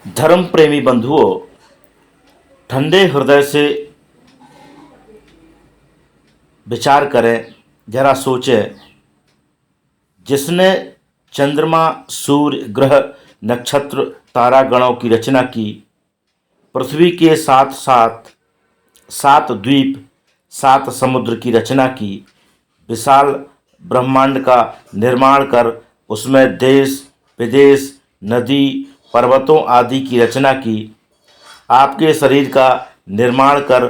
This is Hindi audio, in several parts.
धर्म प्रेमी बंधुओं, ठंडे हृदय से विचार करें, जरा सोचें। जिसने चंद्रमा, सूर्य, ग्रह, नक्षत्र, तारागणों की रचना की, पृथ्वी के साथ साथ 7 द्वीप, 7 समुद्र की रचना की, विशाल ब्रह्मांड का निर्माण कर उसमें देश विदेश, नदी, पर्वतों आदि की रचना की, आपके शरीर का निर्माण कर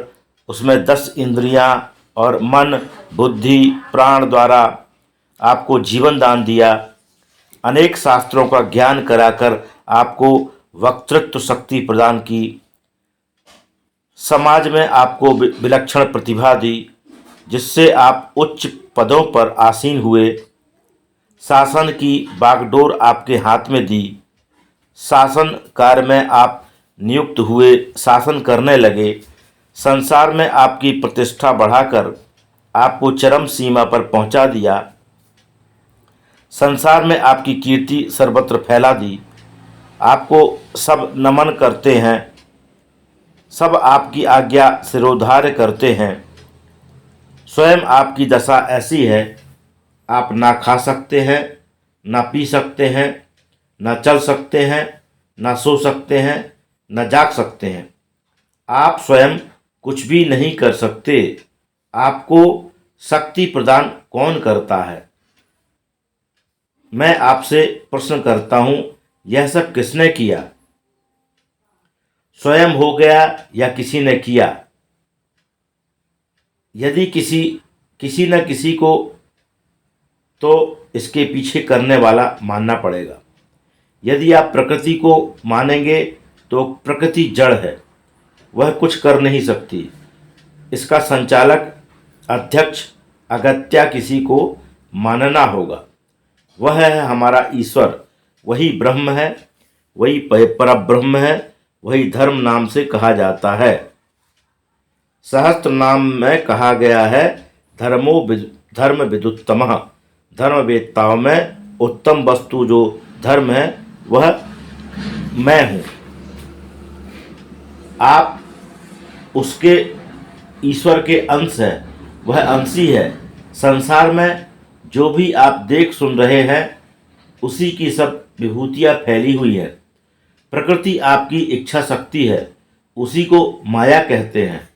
उसमें 10 इंद्रियां और मन, बुद्धि, प्राण द्वारा आपको जीवन दान दिया, अनेक शास्त्रों का ज्ञान कराकर आपको वक्तृत्व शक्ति प्रदान की, समाज में आपको विलक्षण प्रतिभा दी, जिससे आप उच्च पदों पर आसीन हुए, शासन की बागडोर आपके हाथ में दी, शासन कार्य में आप नियुक्त हुए, शासन करने लगे, संसार में आपकी प्रतिष्ठा बढ़ाकर आपको चरम सीमा पर पहुंचा दिया, संसार में आपकी कीर्ति सर्वत्र फैला दी, आपको सब नमन करते हैं, सब आपकी आज्ञा सिरोधार्य करते हैं। स्वयं आपकी दशा ऐसी है, आप ना खा सकते हैं, ना पी सकते हैं, ना चल सकते हैं, ना सो सकते हैं, न जाग सकते हैं। आप स्वयं कुछ भी नहीं कर सकते। आपको शक्ति प्रदान कौन करता है? मैं आपसे प्रश्न करता हूं, यह सब किसने किया? स्वयं हो गया या किसी ने किया? यदि किसी न किसी को, तो इसके पीछे करने वाला मानना पड़ेगा। यदि आप प्रकृति को मानेंगे तो प्रकृति जड़ है, वह कुछ कर नहीं सकती। इसका संचालक, अध्यक्ष, अगत्या किसी को मानना होगा। वह है हमारा ईश्वर, वही ब्रह्म है, वही परब्रह्म है, वही धर्म नाम से कहा जाता है। सहस्त्र नाम में कहा गया है, धर्म विदुत्तमः, धर्मवेत्ताओं में उत्तम वस्तु जो धर्म है वह मैं हूँ। आप उसके ईश्वर के अंश हैं, वह अंशी है। संसार में जो भी आप देख सुन रहे हैं, उसी की सब विभूतियाँ फैली हुई हैं। प्रकृति आपकी इच्छा शक्ति है, उसी को माया कहते हैं।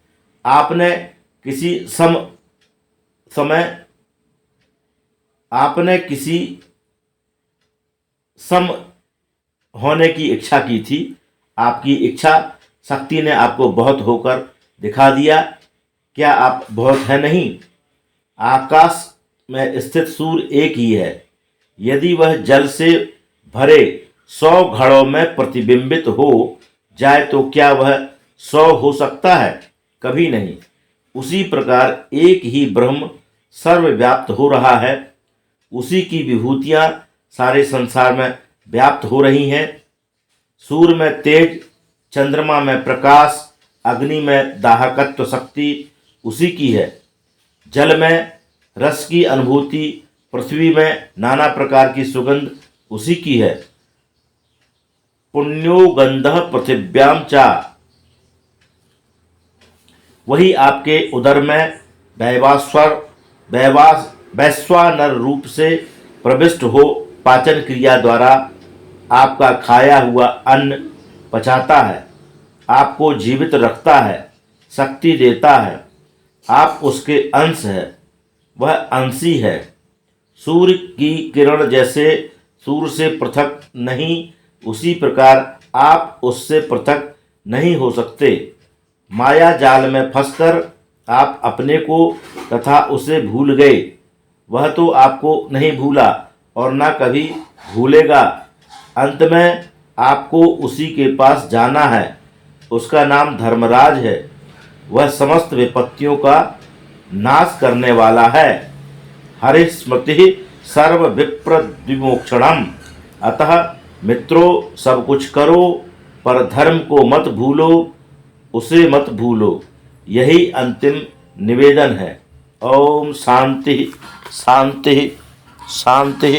आपने किसी सम होने की इच्छा की थी। आपकी इच्छा शक्ति ने आपको बहुत होकर दिखा दिया। क्या आप बहुत है? नहीं। आकाश में स्थित सूर्य एक ही है। यदि वह जल से भरे 100 घड़ों में प्रतिबिंबित हो जाए तो क्या वह 100 हो सकता है? कभी नहीं। उसी प्रकार एक ही ब्रह्म सर्वव्याप्त हो रहा है। उसी की विभूतियाँ सारे संसार में व्याप्त हो रही हैं। सूर्य में तेज, चंद्रमा में प्रकाश, अग्नि में दाहकत्व शक्ति उसी की है। जल में रस की अनुभूति, पृथ्वी में नाना प्रकार की सुगंध उसी की है। पुण्यो गंधः पृथिव्याम चा, वही आपके उदर में वैश्वानर रूप से प्रविष्ट हो पाचन क्रिया द्वारा आपका खाया हुआ अन्न पचाता है, आपको जीवित रखता है, शक्ति देता है। आप उसके अंश है, वह अंशी है। सूर्य की किरण जैसे सूर्य से पृथक नहीं, उसी प्रकार आप उससे पृथक नहीं हो सकते। माया जाल में फंसकर आप अपने को तथा उसे भूल गए। वह तो आपको नहीं भूला और ना कभी भूलेगा। अंत में आपको उसी के पास जाना है। उसका नाम धर्मराज है। वह समस्त विपत्तियों का नाश करने वाला है। हरि स्मृति सर्व विप्र विमोक्षणम। अतः मित्रों, सब कुछ करो पर धर्म को मत भूलो, उसे मत भूलो। यही अंतिम निवेदन है। ओम शांति शांति शांति।